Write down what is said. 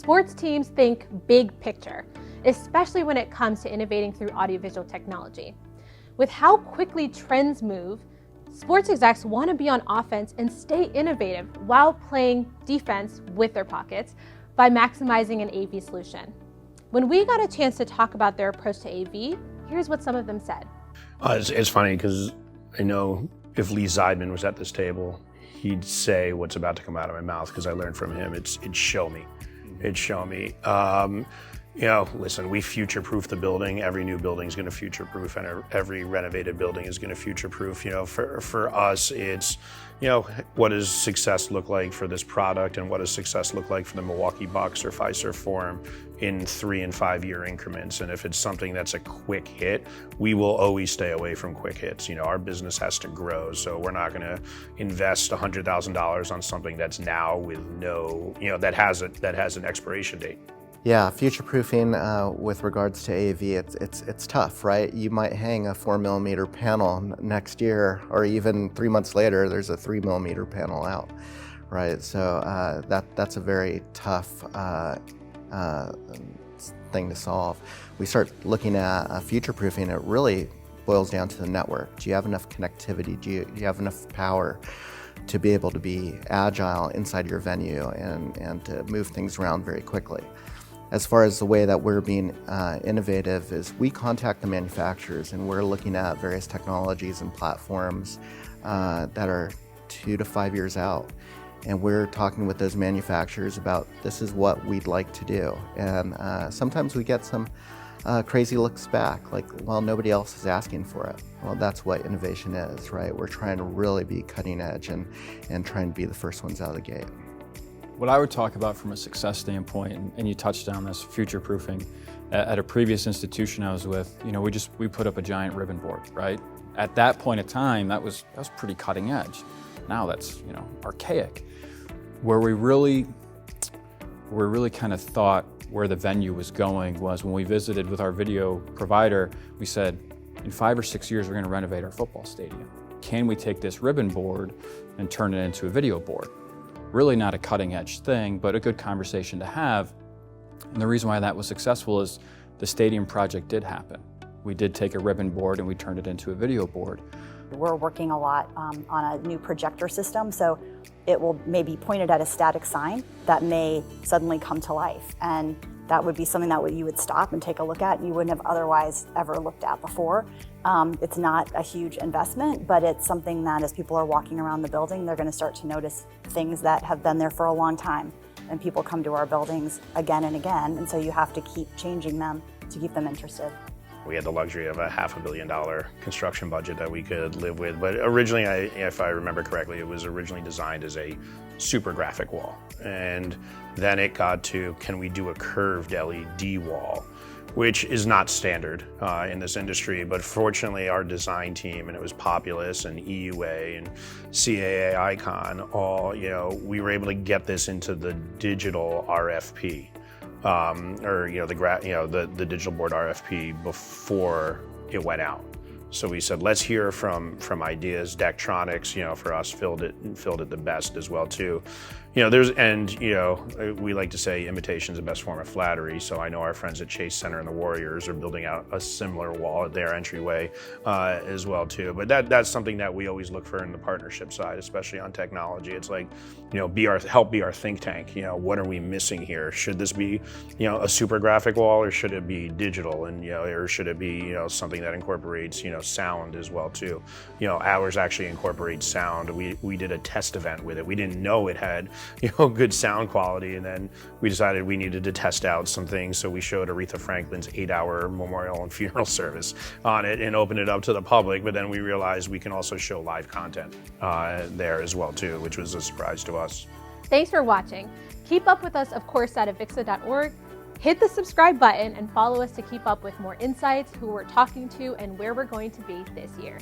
Sports teams think big picture, especially when it comes to innovating through audiovisual technology. With how quickly trends move, sports execs want to be on offense and stay innovative while playing defense with their pockets by maximizing an AV solution. When we got a chance to talk about their approach to AV, here's what some of them said. It's funny because I know if Lee Zeidman was at this table, he'd say what's about to come out of my mouth because I learned from him. It's show me. It's show me. Listen, we future-proof the building. Every new building is going to future-proof, and every renovated building is going to future-proof. For us, it's, what does success look like for this product, and what does success look like for the Milwaukee Bucks or Fiserv Forum in 3 and 5 year increments? And if it's something that's a quick hit, we will always stay away from quick hits. Our business has to grow, so we're not going to invest $100,000 on something that's now with no, that has an expiration date. Yeah, future-proofing with regards to AV, it's tough, right? You might hang a 4mm panel next year, or even 3 months later, there's a 3mm panel out, right? So that's a very tough thing to solve. We start looking at future-proofing. It really boils down to the network. Do you have enough connectivity? Do you have enough power to be able to be agile inside your venue and to move things around very quickly? As far as the way that we're being innovative is we contact the manufacturers, and we're looking at various technologies and platforms that are 2 to 5 years out. And we're talking with those manufacturers about this is what we'd like to do. And sometimes we get some crazy looks back, like, well, nobody else is asking for it. Well, that's what innovation is, right? We're trying to really be cutting edge and trying to be the first ones out of the gate. What I would talk about from a success standpoint, and you touched on this, future-proofing, at a previous institution I was with, we put up a giant ribbon board, right? At that point in time, that was pretty cutting edge. Now that's, archaic. Where we really kind of thought where the venue was going was when we visited with our video provider, we said, in 5 or 6 years, we're going to renovate our football stadium. Can we take this ribbon board and turn it into a video board? Really not a cutting edge thing, but a good conversation to have. And the reason why that was successful is the stadium project did happen. We did take a ribbon board and we turned it into a video board. We're working a lot on a new projector system, so it will maybe point it at a static sign that may suddenly come to life. And that would be something that you would stop and take a look at and you wouldn't have otherwise ever looked at before. It's not a huge investment, but it's something that as people are walking around the building, they're going to start to notice things that have been there for a long time. And people come to our buildings again and again, and so you have to keep changing them to keep them interested. We had the luxury of a $500 million construction budget that we could live with. But originally, if I remember correctly, it was originally designed as a super graphic wall. And then it got to, can we do a curved LED wall? Which is not standard in this industry, but fortunately our design team, and it was Populous and EUA and CAA Icon, all, we were able to get this into the digital RFP. The digital board RFP before it went out. So we said, let's hear from ideas. Daktronics, for us, filled it the best as well too. We like to say imitation is the best form of flattery. So I know our friends at Chase Center and the Warriors are building out a similar wall at their entryway as well too. But that's something that we always look for in the partnership side, especially on technology. It's like, help be our think tank. What are we missing here? Should this be, a super graphic wall, or should it be digital, and or should it be, something that incorporates, sound as well too. Ours actually incorporates sound. We did a test event with it. We didn't know it had good sound quality, and then we decided we needed to test out some things, so we showed Aretha Franklin's 8-hour memorial and funeral service on it and opened it up to the public. But then we realized we can also show live content there as well too, which was a surprise to us. Thanks for watching. Keep up with us, of course, at AVIXA.org. Hit the subscribe button and follow us to keep up with more insights, who we're talking to, and where we're going to be this year.